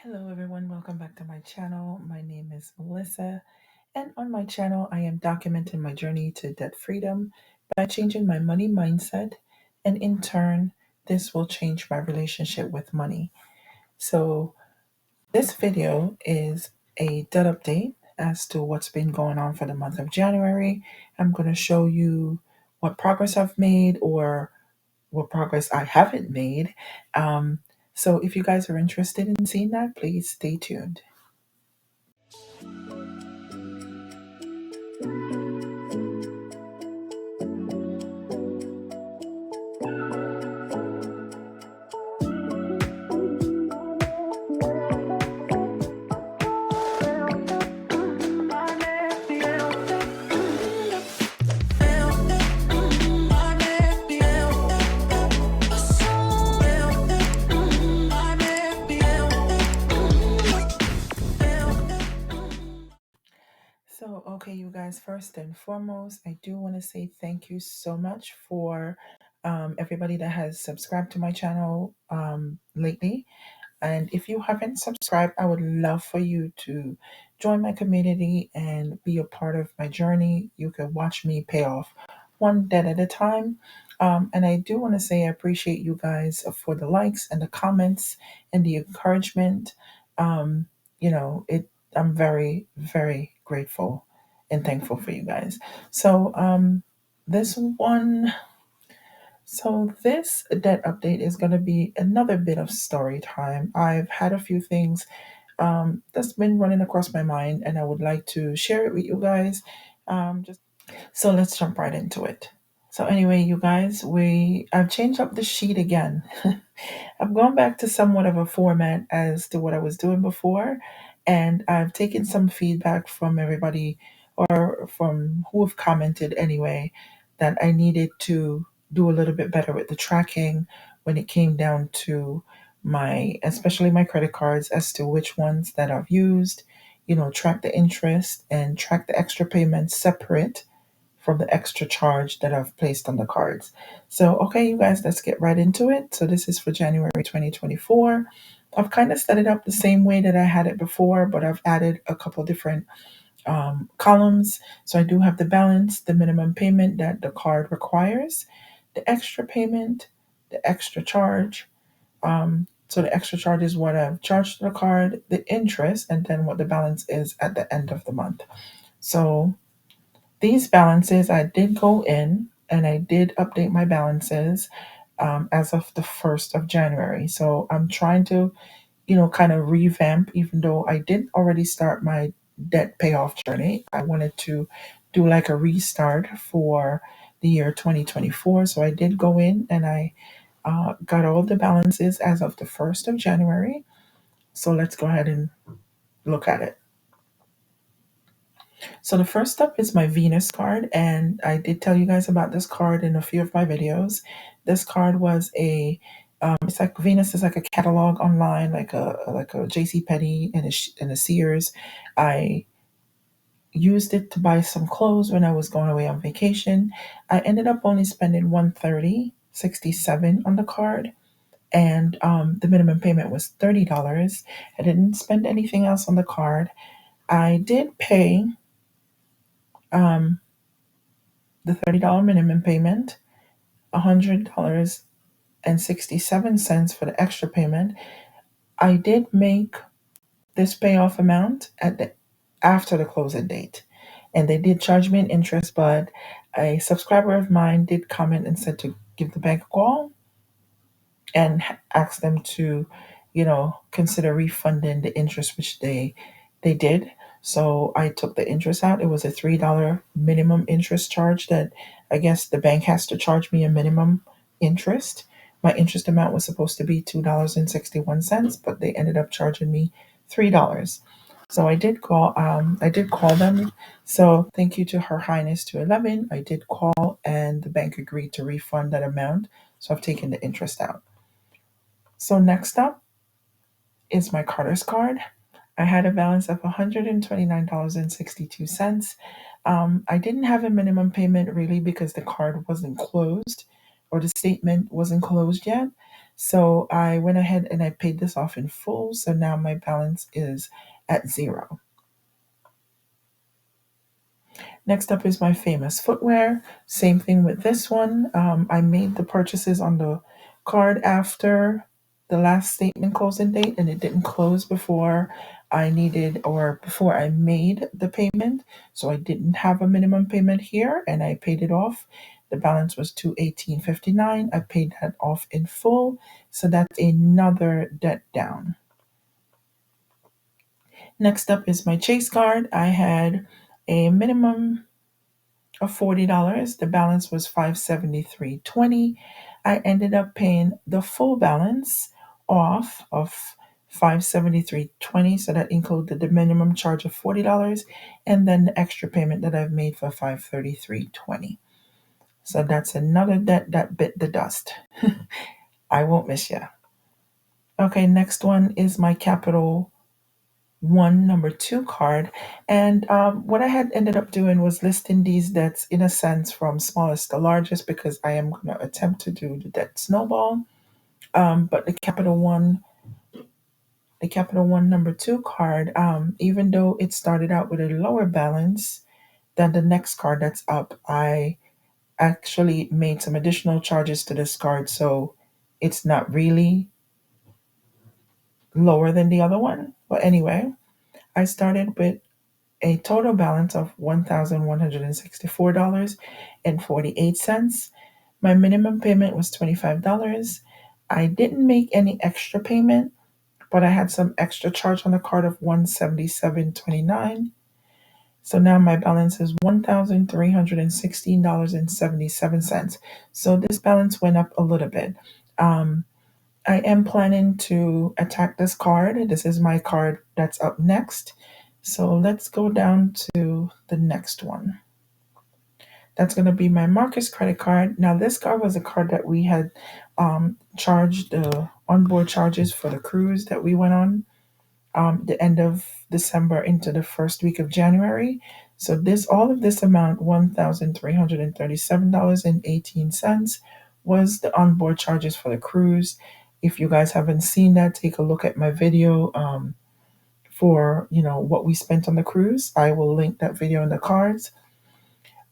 Hello everyone, welcome back to my channel. My name is Melissa, and on my channel I am documenting my journey to debt freedom by changing my money mindset, and in turn this will change my relationship with money. So this video is a debt update as to what's been going on for the month of January. I'm going to show you what progress I've made or what progress I haven't made. Um, so if you guys are interested in seeing that, please stay tuned. So, okay, you guys, first and foremost, I do want to say thank you so much for everybody that has subscribed to my channel lately. And if you haven't subscribed, I would love for you to join my community and be a part of my journey. You can watch me pay off one debt at a time. And I do want to say I appreciate you guys for the likes and the comments and the encouragement. Um, I'm very, very grateful and thankful for you guys. So, this one so this debt update is going to be another bit of story time. I've had a few things that's been running across my mind, and I would like to share it with you guys. Just so let's jump right into it. So anyway, you guys, I've changed up the sheet again. I've gone back to somewhat of a format as to what I was doing before, and I've taken some feedback from everybody or from who have commented anyway that I needed to do a little bit better with the tracking when it came down to especially my credit cards, as to which ones that I've used, track the interest and track the extra payments separate from the extra charge that I've placed on the cards. So, okay, you guys, let's get right into it. So, this is for January 2024. I've kind of set it up the same way that I had it before, but I've added a couple different columns. So, I do have the balance, the minimum payment that the card requires, the extra payment, the extra charge. So, the extra charge is what I've charged the card, the interest, and then what the balance is at the end of the month. So, these balances, I did go in and I did update my balances as of the 1st of January. So I'm trying to, kind of revamp, even though I did already start my debt payoff journey. I wanted to do like a restart for the year 2024. So I did go in and I got all the balances as of the 1st of January. So let's go ahead and look at it. So the first up is my Venus card, and I did tell you guys about this card in a few of my videos. This card was it's like Venus is like a catalog online, like a J.C. Penney and a Sears. I used it to buy some clothes when I was going away on vacation. I ended up only spending 130.67 on the card, and the minimum payment was $30. I didn't spend anything else on the card. I did pay um, the $30 minimum payment, $100.67 for the extra payment. I did make this payoff amount after the closing date, and they did charge me an interest, but a subscriber of mine did comment and said to give the bank a call and ask them to, consider refunding the interest, which they did. So I took the interest out. It was a $3 minimum interest charge that I guess the bank has to charge me a minimum interest. My interest amount was supposed to be $2.61, but they ended up charging me $3. So I did call them. So thank you to Her Highness 211. I did call and the bank agreed to refund that amount. So I've taken the interest out. So next up is my Carter's card. I had a balance of $129.62. I didn't have a minimum payment really because the card wasn't closed or the statement wasn't closed yet. So I went ahead and I paid this off in full. So now my balance is at zero. Next up is my Famous Footwear. Same thing with this one. I made the purchases on the card after the last statement closing date, and it didn't close before I needed or before I made the payment. So I didn't have a minimum payment here, and I paid it off. The balance was $218.59. I paid that off in full. So that's another debt down. Next up is my Chase card. I had a minimum of $40. The balance was $573.20. I ended up paying the full balance off of $573.20. So that included the minimum charge of $40 and then the extra payment that I've made for $533.20. So that's another debt that bit the dust. I won't miss you. Okay, next one is my Capital One number two card. And what I had ended up doing was listing these debts in a sense from smallest to largest because I am going to attempt to do the debt snowball. But the Capital One number two card, even though it started out with a lower balance than the next card that's up, I actually made some additional charges to this card. So it's not really lower than the other one. But anyway, I started with a total balance of $1,164.48. My minimum payment was $25. I didn't make any extra payment, but I had some extra charge on the card of $177.29. So now my balance is $1,316.77. So this balance went up a little bit. I am planning to attack this card. This is my card that's up next. So let's go down to the next one. That's going to be my Marcus credit card. Now, this card was a card that we had charged the onboard charges for the cruise that we went on the end of December into the first week of January. So all of this amount, $1,337.18, was the onboard charges for the cruise. If you guys haven't seen that, take a look at my video for what we spent on the cruise. I will link that video in the cards.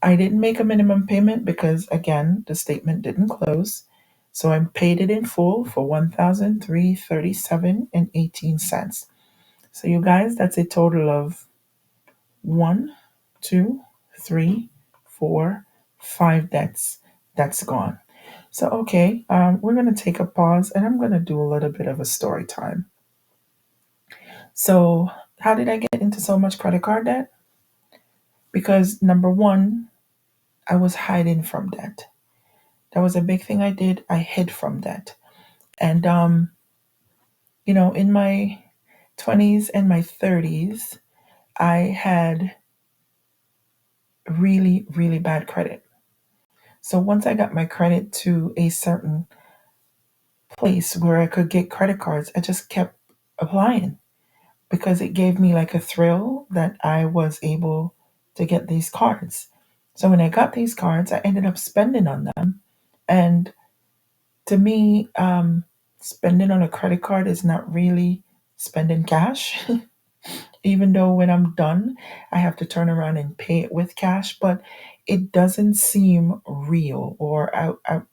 I didn't make a minimum payment because again the statement didn't close. So I paid it in full for $1,337.18. So you guys, that's a total of 1, 2, 3, 4, 5 debts that's gone. So okay, we're gonna take a pause and I'm gonna do a little bit of a story time. So how did I get into so much credit card debt? Because number one, I was hiding from debt. That was a big thing I did. I hid from debt. And in my 20s and my 30s, I had really, really bad credit. So once I got my credit to a certain place where I could get credit cards, I just kept applying because it gave me like a thrill that I was able to get these cards. So when I got these cards, I ended up spending on them. And to me, spending on a credit card is not really spending cash, even though when I'm done, I have to turn around and pay it with cash, but it doesn't seem real, or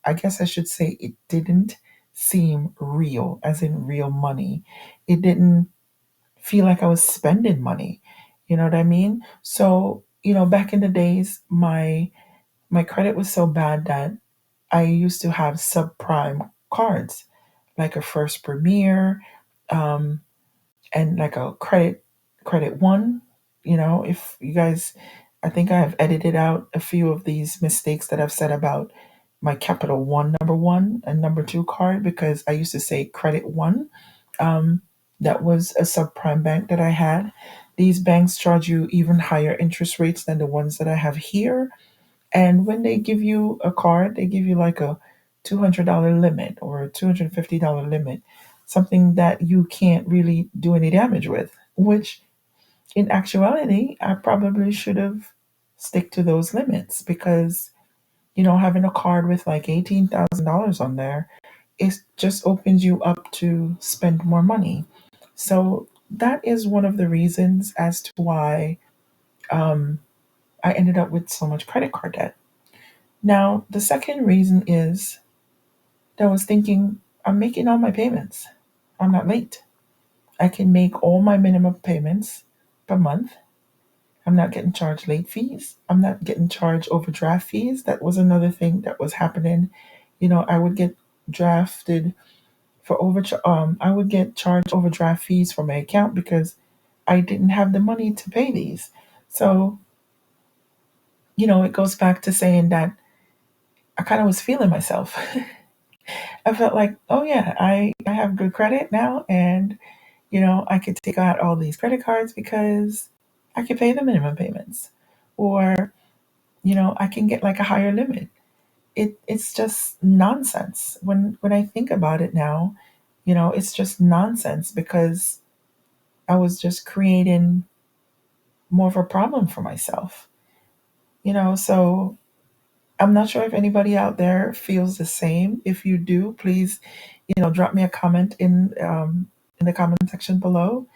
I guess I should say it didn't seem real, as in real money. It didn't feel like I was spending money. You know what I mean? So, back in the days, my credit was so bad that I used to have subprime cards, like a First Premier, um, and like a credit one. If you guys, I think I have edited out a few of these mistakes that I've said about my Capital One number one and number two card because I used to say credit one. That was a subprime bank that I had. These banks charge you even higher interest rates than the ones that I have here. And when they give you a card, they give you like a $200 limit or a $250 limit, something that you can't really do any damage with, which in actuality, I probably should have stick to those limits because, having a card with like $18,000 on there, it just opens you up to spend more money. So that is one of the reasons as to why um, I ended up with so much credit card debt. Now, the second reason is that I was thinking, I'm making all my payments. I'm not late. I can make all my minimum payments per month. I'm not getting charged late fees. I'm not getting charged overdraft fees. That was another thing that was happening. I would get drafted for I would get charged overdraft fees for my account because I didn't have the money to pay these. So, it goes back to saying that I kind of was feeling myself. I felt like, oh yeah, I have good credit now, and I could take out all these credit cards because I could pay the minimum payments. Or, I can get like a higher limit. It's just nonsense. When I think about it now, it's just nonsense because I was just creating more of a problem for myself. So I'm not sure if anybody out there feels the same. If you do, please, drop me a comment in the comment section below.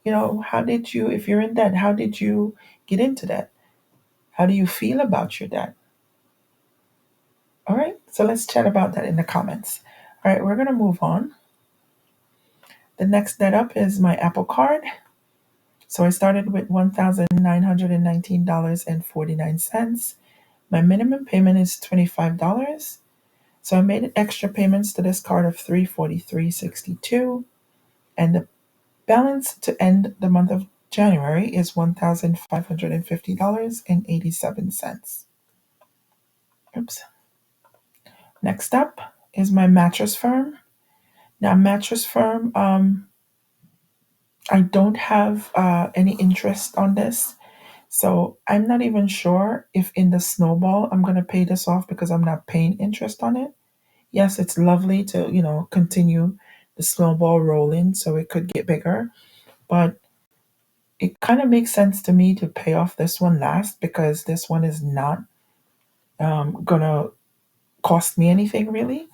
How did you, if you're in debt, how did you get into debt? How do you feel about your debt? All right, so let's chat about that in the comments. All right, we're gonna move on. The next debt up is my Apple Card. So I started with $1,919.49. My minimum payment is $25. So I made extra payments to this card of $343.62, and the balance to end the month of January is $1,550.87. Oops. Next up is my Mattress Firm. Now, Mattress Firm, I don't have any interest on this. So I'm not even sure if in the snowball I'm going to pay this off because I'm not paying interest on it. Yes, it's lovely to, continue the snowball rolling so it could get bigger, but it kind of makes sense to me to pay off this one last because this one is not gonna cost me anything really.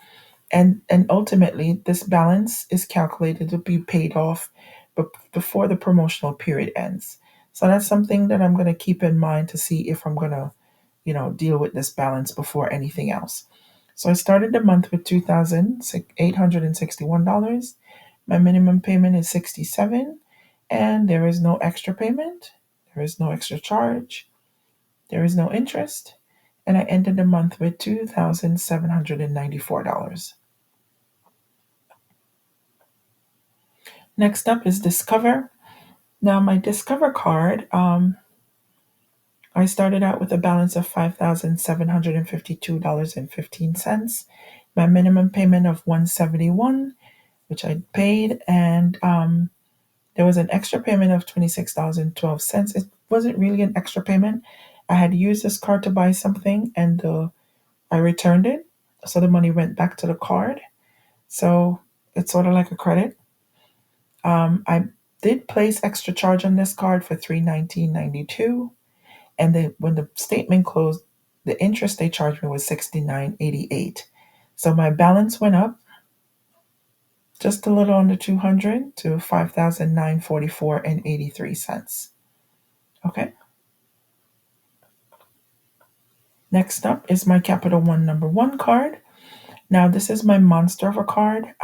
And ultimately this balance is calculated to be paid off before the promotional period ends. So that's something that I'm going to keep in mind to see if I'm going to deal with this balance before anything else. So I started the month with $2,861. My minimum payment is 67, and there is no extra payment, there is no extra charge, there is no interest, and I ended the month with $2,794. Next up is Discover. Now, my Discover card, I started out with a balance of $5,752.15. My minimum payment of $171, which I paid, and there was an extra payment of $26.12. It wasn't really an extra payment. I had used this card to buy something, and I returned it, so the money went back to the card. So it's sort of like a credit. I did place extra charge on this card for $319.92, and when the statement closed, the interest they charged me was $69.88. So my balance went up just a little under 200 to $5,944.83. Okay. Next up is my Capital One number one card. Now this is my monster of a card.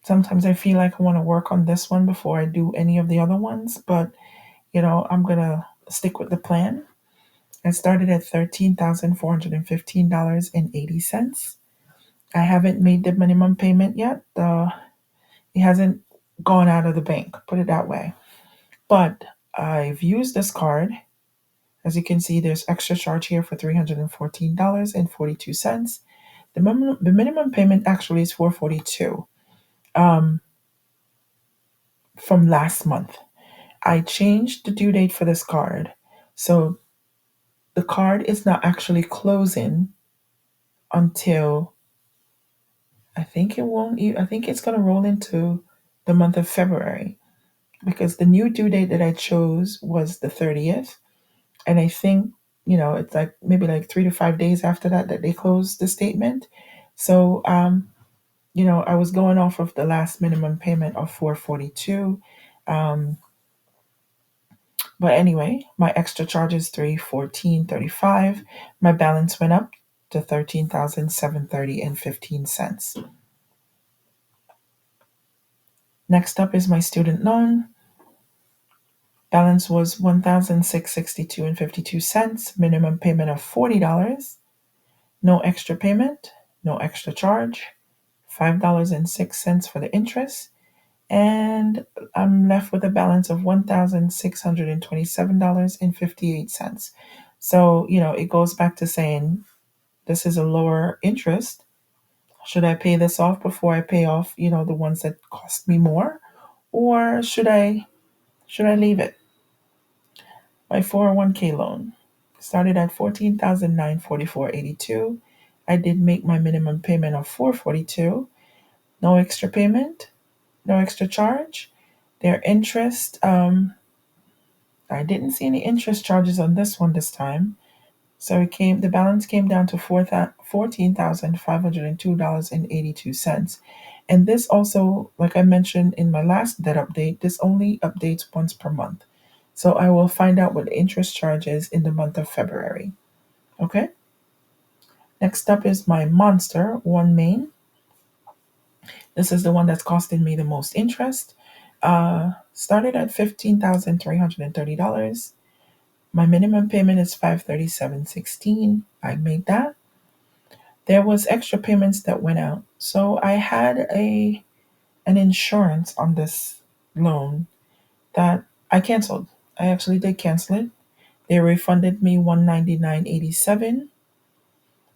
Sometimes I feel like I want to work on this one before I do any of the other ones, but I'm gonna stick with the plan. I started at $13,415.80. I haven't made the minimum payment yet. It hasn't gone out of the bank, put it that way. But I've used this card. As you can see, there's extra charge here for $314.42. The minimum payment actually is $442 from last month. I changed the due date for this card. So the card is not actually closing until I think it's going to roll into the month of February because the new due date that I chose was the 30th. And I think, it's like maybe like 3 to 5 days after that they close the statement. So, I was going off of the last minimum payment of 442. Um, but anyway, my extra charge is 314.35. My balance went up to 13,730 and 15 cents. Next up is my student loan. Balance was 1,662 and 52 cents. Minimum payment of $40. No extra payment, no extra charge. $5.06 for the interest, and I'm left with a balance of $1,627.58. So, it goes back to saying this is a lower interest. Should I pay this off before I pay off, the ones that cost me more? Or should I leave it? My 401k loan started at 14,944.82. I did make my minimum payment of 442. No extra payment, no extra charge. Their interest, I didn't see any interest charges on this one this time. So the balance came down to $14,502.82. And this also, like I mentioned in my last debt update, this only updates once per month. So I will find out what the interest charge is in the month of February. Okay. Next up is my Monster OneMain. This is the one that's costing me the most interest. Started at $15,330. My minimum payment is $537.16. I made that. There was extra payments that went out. So I had an insurance on this loan that I canceled. I actually did cancel it. They refunded me $199.87,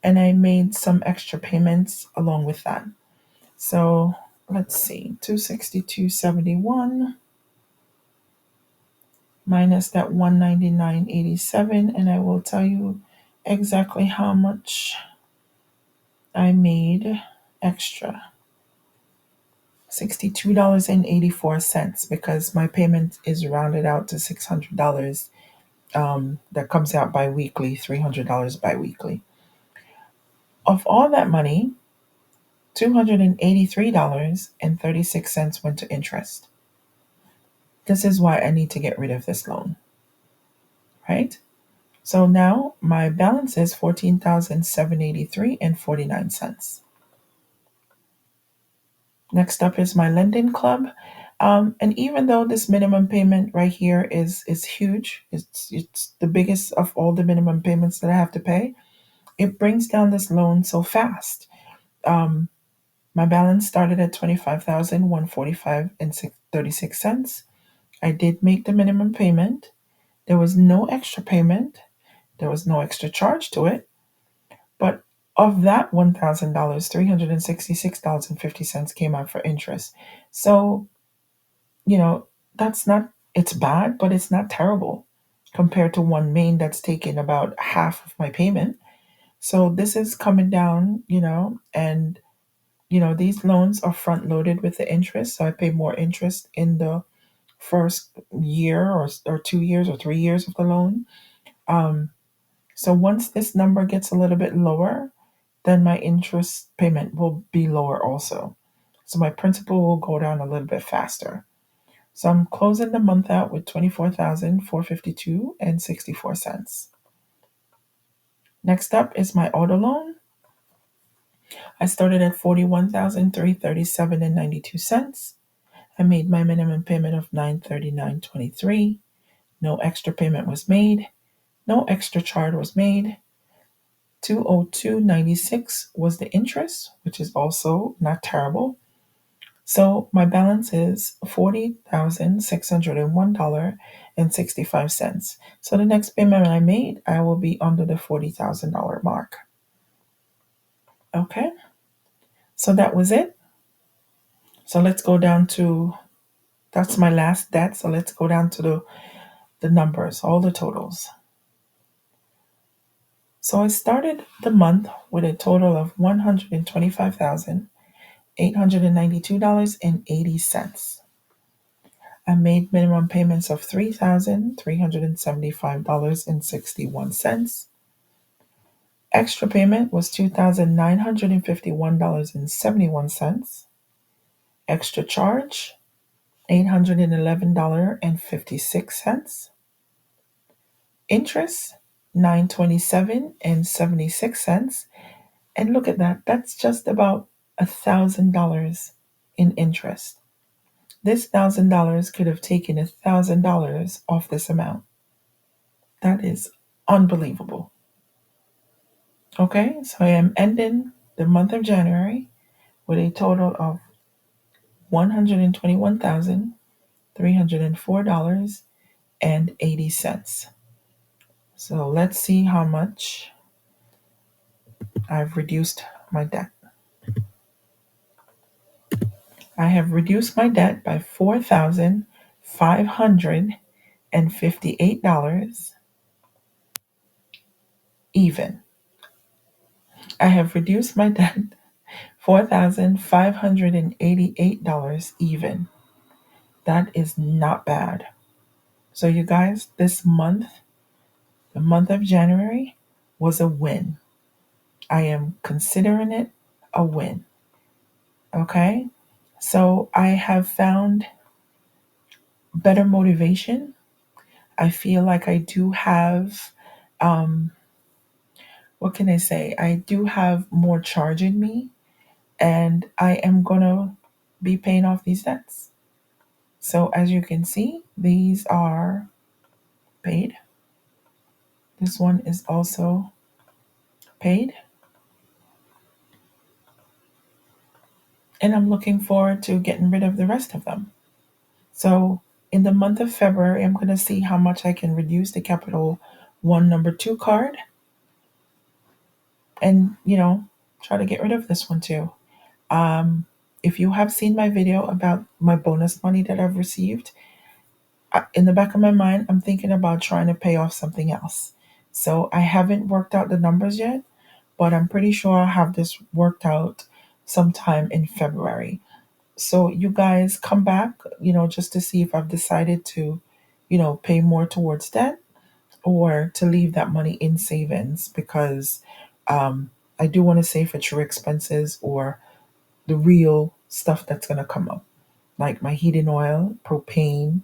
and I made some extra payments along with that. So let's see, $262.71 minus that $199.87, and I will tell you exactly how much I made extra. $62.84, because my payment is rounded out to $600. That comes out bi-weekly, $300 bi-weekly. Of all that money, $283.36 went to interest. This is why I need to get rid of this loan, right? So now my balance is $14,783.49. Next up is my lending club. And even though this minimum payment right here is huge, it's the biggest of all the minimum payments that I have to pay, it brings down this loan so fast. My balance started at $25,145.36. I did make the minimum payment. There was no extra payment. There was no extra charge to it. But of that $1,000, $366.50 came out for interest. So, that's not, it's bad, but it's not terrible compared to OneMain that's taking about half of my payment. So this is coming down, and, these loans are front loaded with the interest. So I pay more interest in the first year or 2 years or 3 years of the loan. So once this number gets a little bit lower, then my interest payment will be lower also. So my principal will go down a little bit faster. So I'm closing the month out with $24,452.64. Next up is my auto loan. I started at $41,337.92. I made my minimum payment of $939.23. No extra payment was made. No extra charge was made. $202.96 was the interest, which is also not terrible. So my balance is $40,601.65. So the next payment I made, I will be under the $40,000 mark. Okay, so that was it. So let's go down to, that's my last debt. So let's go down to the numbers, all the totals. So I started the month with a total of $125,892.80. I made minimum payments of $3,375.61. Extra payment was $2,951.71. Extra charge, $811.56. Interest, $927.76. And look at that, that's just about $1,000 in interest. This $1,000 could have taken $1,000 off this amount. That is unbelievable. Okay, so I am ending the month of January with a total of $121,304.80. So let's see how much I've reduced my debt. I have reduced my debt by $4,558 even. I have reduced my debt $4,588 even. That is not bad. So, you guys, this month, the month of January, was a win. I am considering it a win. Okay? So, I have found better motivation. I feel like I do have, what can I say? I do have more charge in me, and I am going to be paying off these debts. So, as you can see, these are paid. This one is also paid. And I'm looking forward to getting rid of the rest of them. So in the month of February, I'm going to see how much I can reduce the Capital One number 2 card and, try to get rid of this one too. If you have seen my video about my bonus money that I've received, in the back of my mind, I'm thinking about trying to pay off something else. So I haven't worked out the numbers yet, but I'm pretty sure I'll have this worked out sometime in February. So you guys come back, just to see if I've decided to, pay more towards debt or to leave that money in savings because I do want to save for true expenses or the real stuff that's going to come up, like my heating oil, propane.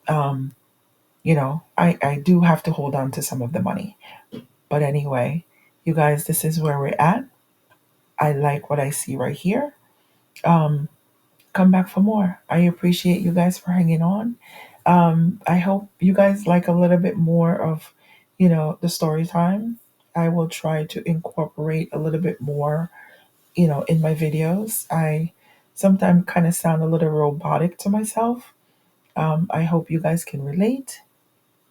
I do have to hold on to some of the money. But anyway, you guys, this is where we're at. I like what I see right here. Come back for more. I appreciate you guys for hanging on. I hope you guys like a little bit more of, the story time. I will try to incorporate a little bit more, in my videos. I sometimes kind of sound a little robotic to myself. I hope you guys can relate.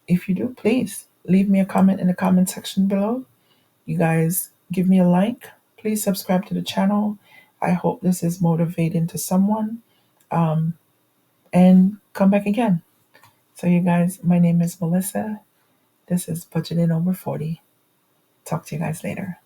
If you do, please leave me a comment in the comment section below. You guys give me a like. Please subscribe to the channel. I hope this is motivating to someone. And come back again. So, you guys, my name is Melissa. This is Budgeting Over 40. Talk to you guys later.